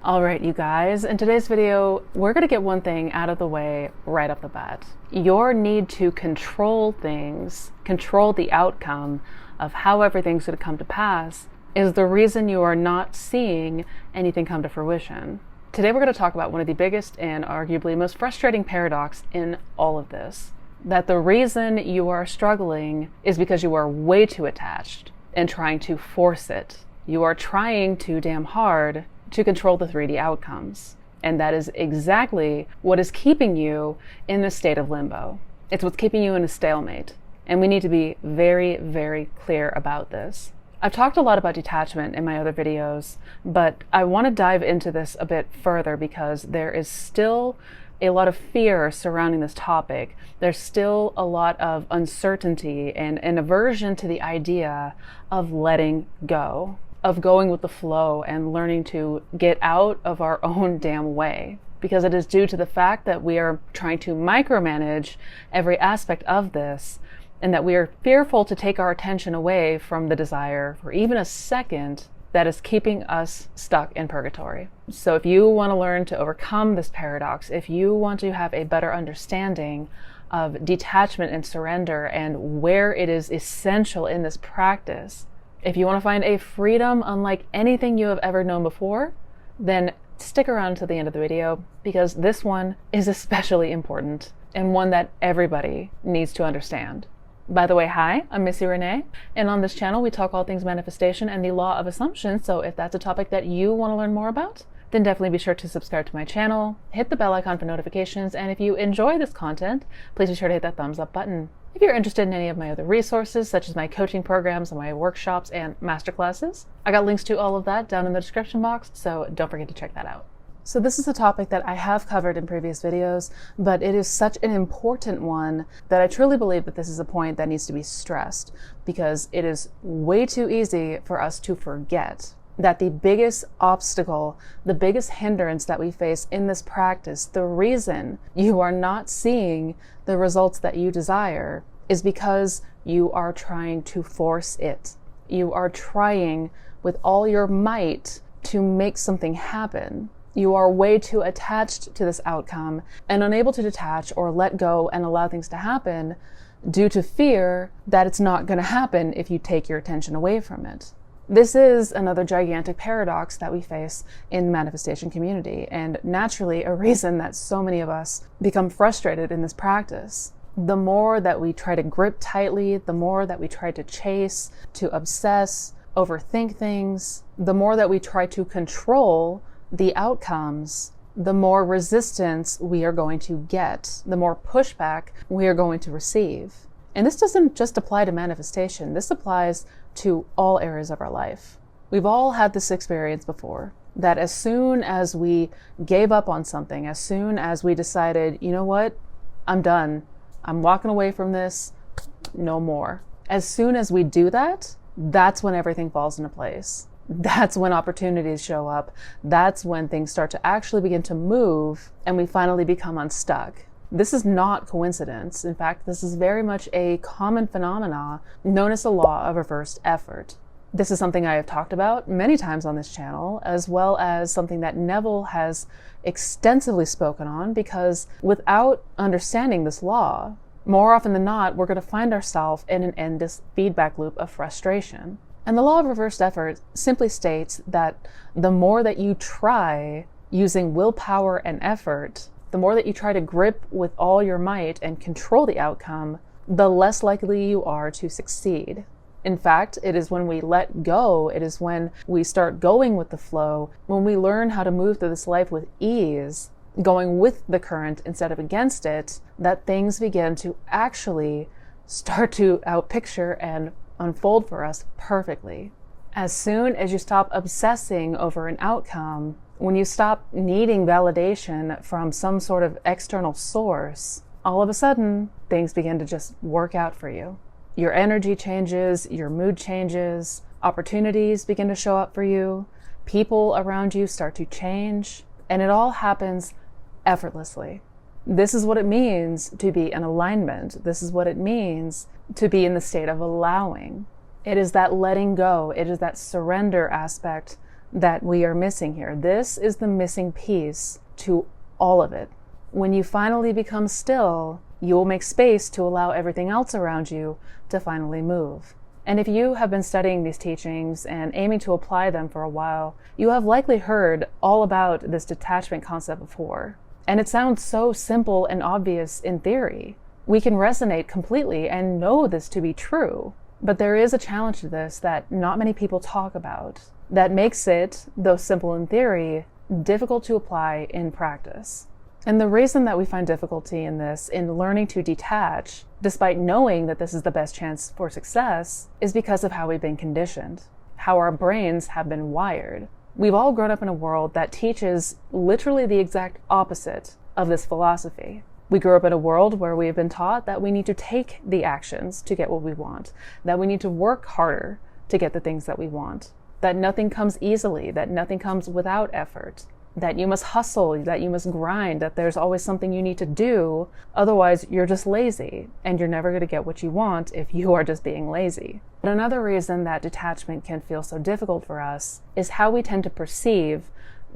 All right, you guys, in today's video, we're going to get one thing out of the way right off the bat. Your need to control things, control the outcome of how everything's going to come to pass, is the reason you are not seeing anything come to fruition. Today, we're going to talk about one of the biggest and arguably most frustrating paradox in all of this. That the reason you are struggling is because you are way too attached and trying to force it. You are trying too damn hard to control the 3D outcomes. And that is exactly what is keeping you in this state of limbo. It's what's keeping you in a stalemate. And we need to be very, very clear about this. I've talked a lot about detachment in my other videos, but I want to dive into this a bit further because there is still a lot of fear surrounding this topic. There's still a lot of uncertainty and an aversion to the idea of letting go, of going with the flow and learning to get out of our own damn way. Because it is due to the fact that we are trying to micromanage every aspect of this, and that we are fearful to take our attention away from the desire for even a second that is keeping us stuck in purgatory. So if you want to learn to overcome this paradox, if you want to have a better understanding of detachment and surrender and where it is essential in this practice, if you want to find a freedom unlike anything you have ever known before, then stick around to the end of the video because this one is especially important and one that everybody needs to understand. By the way, hi, I'm Missy Renee, and on this channel we talk all things manifestation and the law of assumption, so if that's a topic that you want to learn more about, then definitely be sure to subscribe to my channel, hit the bell icon for notifications, and if you enjoy this content, please be sure to hit that thumbs up button. If you're interested in any of my other resources, such as my coaching programs and my workshops and masterclasses, I got links to all of that down in the description box, so don't forget to check that out. So this is a topic that I have covered in previous videos, but it is such an important one that I truly believe that this is a point that needs to be stressed because it is way too easy for us to forget that the biggest obstacle, the biggest hindrance that we face in this practice, the reason you are not seeing the results that you desire is because you are trying to force it. You are trying with all your might to make something happen. You are way too attached to this outcome and unable to detach or let go and allow things to happen due to fear that it's not going to happen if you take your attention away from it. This is another gigantic paradox that we face in the manifestation community, and naturally a reason that so many of us become frustrated in this practice. The more that we try to grip tightly, the more that we try to chase, to obsess, overthink things, the more that we try to control the outcomes, the more resistance we are going to get, the more pushback we are going to receive. And this doesn't just apply to manifestation, this applies to all areas of our life. We've all had this experience before, that as soon as we gave up on something, as soon as we decided, you know what, I'm done, I'm walking away from this, no more. As soon as we do that, that's when everything falls into place. That's when opportunities show up. That's when things start to actually begin to move and we finally become unstuck. This is not coincidence. In fact, this is very much a common phenomena known as the law of reversed effort. This is something I have talked about many times on this channel, as well as something that Neville has extensively spoken on, because without understanding this law, more often than not, we're going to find ourselves in an endless feedback loop of frustration. And the law of reversed effort simply states that the more that you try using willpower and effort, the more that you try to grip with all your might and control the outcome, the less likely you are to succeed. In fact, it is when we let go, it is when we start going with the flow, when we learn how to move through this life with ease, going with the current instead of against it, that things begin to actually start to outpicture and unfold for us perfectly. As soon as you stop obsessing over an outcome, when you stop needing validation from some sort of external source, all of a sudden things begin to just work out for you. Your energy changes, your mood changes, opportunities begin to show up for you, people around you start to change, and it all happens effortlessly. This is what it means to be in alignment. This is what it means to be in the state of allowing. It is that letting go. It is that surrender aspect that we are missing here. This is the missing piece to all of it. When you finally become still, you will make space to allow everything else around you to finally move. And if you have been studying these teachings and aiming to apply them for a while, you have likely heard all about this detachment concept before. And it sounds so simple and obvious in theory. We can resonate completely and know this to be true. But there is a challenge to this that not many people talk about, that makes it, though simple in theory, difficult to apply in practice. And the reason that we find difficulty in this, in learning to detach, despite knowing that this is the best chance for success, is because of how we've been conditioned, how our brains have been wired. We've all grown up in a world that teaches literally the exact opposite of this philosophy. We grew up in a world where we have been taught that we need to take the actions to get what we want, that we need to work harder to get the things that we want, that nothing comes easily, that nothing comes without effort, that you must hustle, that you must grind, that there's always something you need to do, otherwise you're just lazy, and you're never going to get what you want if you are just being lazy. But another reason that detachment can feel so difficult for us is how we tend to perceive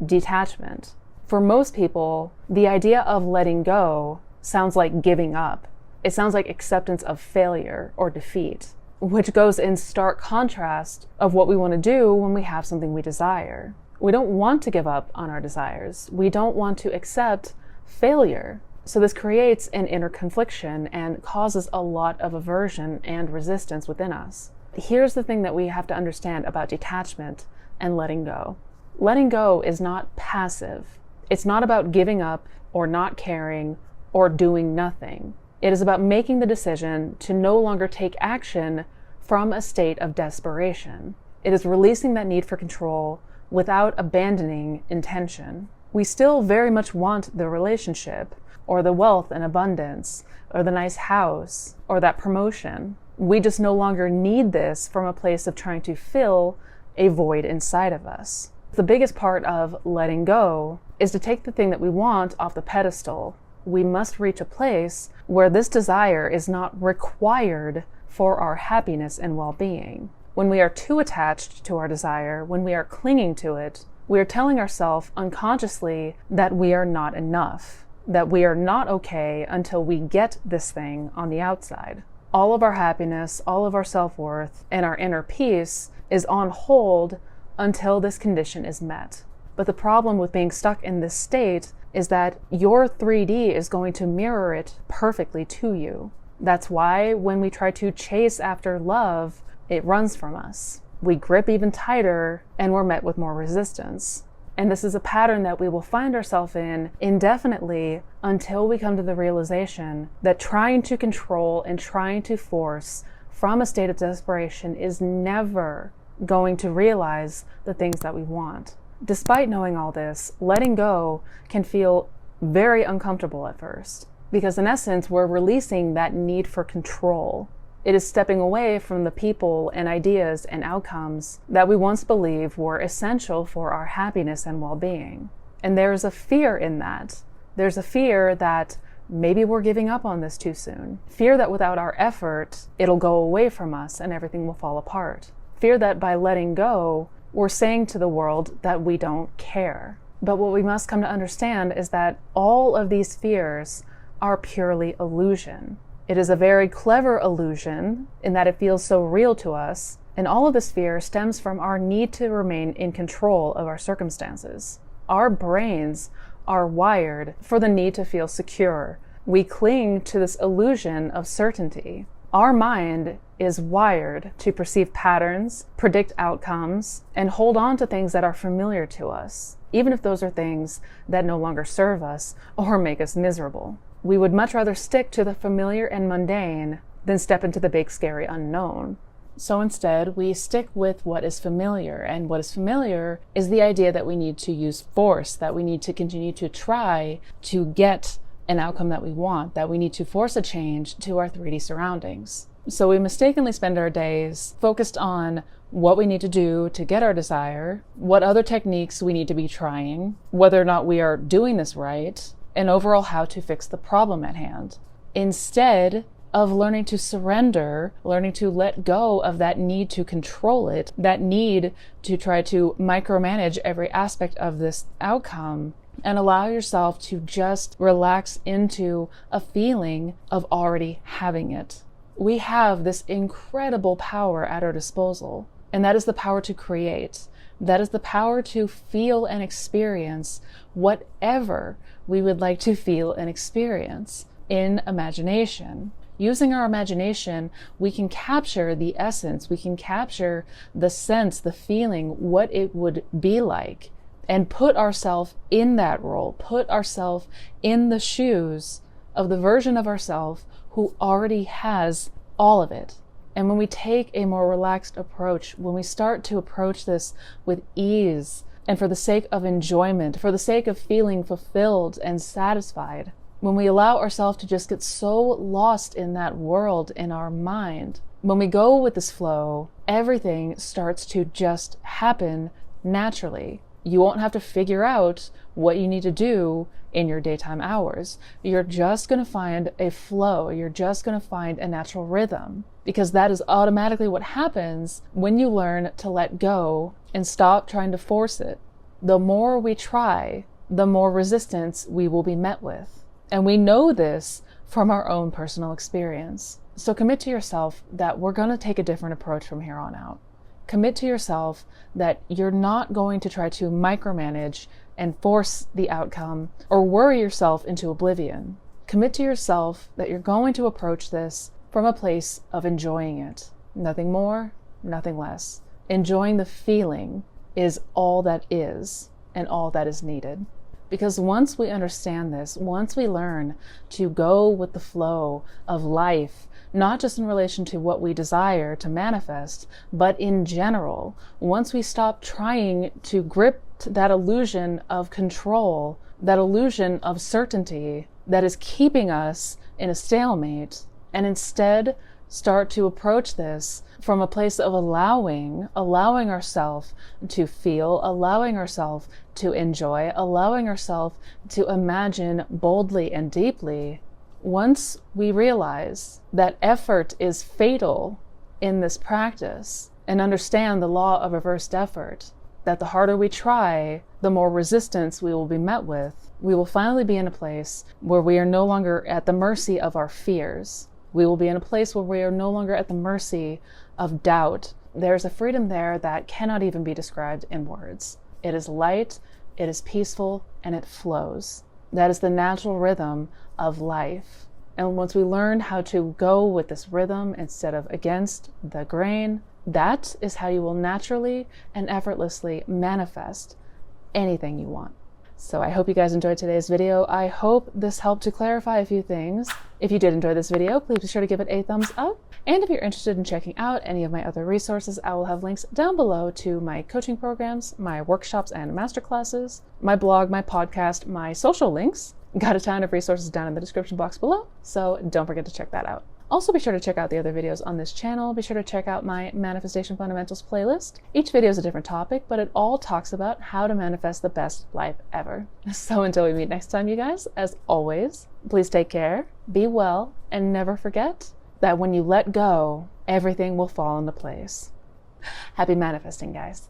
detachment. For most people, the idea of letting go sounds like giving up. It sounds like acceptance of failure or defeat, which goes in stark contrast of what we want to do when we have something we desire. We don't want to give up on our desires. We don't want to accept failure. So this creates an inner confliction and causes a lot of aversion and resistance within us. Here's the thing that we have to understand about detachment and letting go. Letting go is not passive. It's not about giving up or not caring or doing nothing. It is about making the decision to no longer take action from a state of desperation. It is releasing that need for control without abandoning intention. We still very much want the relationship, or the wealth and abundance, or the nice house, or that promotion. We just no longer need this from a place of trying to fill a void inside of us. The biggest part of letting go is to take the thing that we want off the pedestal. We must reach a place where this desire is not required for our happiness and well-being. When we are too attached to our desire, when we are clinging to it, we are telling ourselves unconsciously that we are not enough, that we are not okay until we get this thing on the outside. All of our happiness, all of our self-worth, and our inner peace is on hold until this condition is met. But the problem with being stuck in this state is that your 3D is going to mirror it perfectly to you. That's why when we try to chase after love, it runs from us. We grip even tighter and we're met with more resistance. And this is a pattern that we will find ourselves in indefinitely until we come to the realization that trying to control and trying to force from a state of desperation is never going to realize the things that we want. Despite knowing all this, letting go can feel very uncomfortable at first, because in essence, we're releasing that need for control. It is stepping away from the people and ideas and outcomes that we once believed were essential for our happiness and well-being. And there's a fear in that. There's a fear that maybe we're giving up on this too soon. Fear that without our effort, it'll go away from us and everything will fall apart. Fear that by letting go, we're saying to the world that we don't care. But what we must come to understand is that all of these fears are purely illusion. It is a very clever illusion in that it feels so real to us, and all of this fear stems from our need to remain in control of our circumstances. Our brains are wired for the need to feel secure. We cling to this illusion of certainty. Our mind is wired to perceive patterns, predict outcomes, and hold on to things that are familiar to us, even if those are things that no longer serve us or make us miserable. We would much rather stick to the familiar and mundane than step into the big, scary unknown. So instead, we stick with what is familiar, and what is familiar is the idea that we need to use force, that we need to continue to try to get an outcome that we want, that we need to force a change to our 3D surroundings. So we mistakenly spend our days focused on what we need to do to get our desire, what other techniques we need to be trying, whether or not we are doing this right, and overall how to fix the problem at hand. Instead, of learning to surrender, learning to let go of that need to control it, that need to try to micromanage every aspect of this outcome, and allow yourself to just relax into a feeling of already having it. We have this incredible power at our disposal, and that is the power to create. That is the power to feel and experience whatever we would like to feel and experience in imagination. Using our imagination, we can capture the essence, we can capture the sense, the feeling, what it would be like, and put ourselves in that role, put ourselves in the shoes of the version of ourselves who already has all of it. And when we take a more relaxed approach, when we start to approach this with ease and for the sake of enjoyment, for the sake of feeling fulfilled and satisfied, when we allow ourselves to just get so lost in that world in our mind, when we go with this flow, everything starts to just happen naturally. You won't have to figure out what you need to do in your daytime hours. You're just going to find a flow. You're just going to find a natural rhythm, because that is automatically what happens when you learn to let go and stop trying to force it. The more we try, the more resistance we will be met with. And we know this from our own personal experience. So commit to yourself that we're going to take a different approach from here on out. Commit to yourself that you're not going to try to micromanage and force the outcome or worry yourself into oblivion. Commit to yourself that you're going to approach this from a place of enjoying it. Nothing more, nothing less. Enjoying the feeling is all that is and all that is needed. Because once we understand this, once we learn to go with the flow of life, not just in relation to what we desire to manifest, but in general, once we stop trying to grip that illusion of control, that illusion of certainty that is keeping us in a stalemate, and instead start to approach this from a place of allowing ourselves to feel, allowing ourselves to enjoy, allowing ourselves to imagine boldly and deeply. Once we realize that effort is fatal in this practice and understand the law of reversed effort, that the harder we try, the more resistance we will be met with, we will finally be in a place where we are no longer at the mercy of our fears. We will be in a place where we are no longer at the mercy of doubt. There's a freedom there that cannot even be described in words. It is light, it is peaceful, and it flows. That is the natural rhythm of life. And once we learn how to go with this rhythm instead of against the grain, that is how you will naturally and effortlessly manifest anything you want. So I hope you guys enjoyed today's video. I hope this helped to clarify a few things. If you did enjoy this video, please be sure to give it a thumbs up. And if you're interested in checking out any of my other resources, I will have links down below to my coaching programs, my workshops and masterclasses, my blog, my podcast, my social links. Got a ton of resources down in the description box below, so don't forget to check that out. Also, be sure to check out the other videos on this channel. Be sure to check out my Manifestation Fundamentals playlist. Each video is a different topic, but it all talks about how to manifest the best life ever. So until we meet next time, you guys, as always, please take care, be well, and never forget that when you let go, everything will fall into place. Happy manifesting, guys.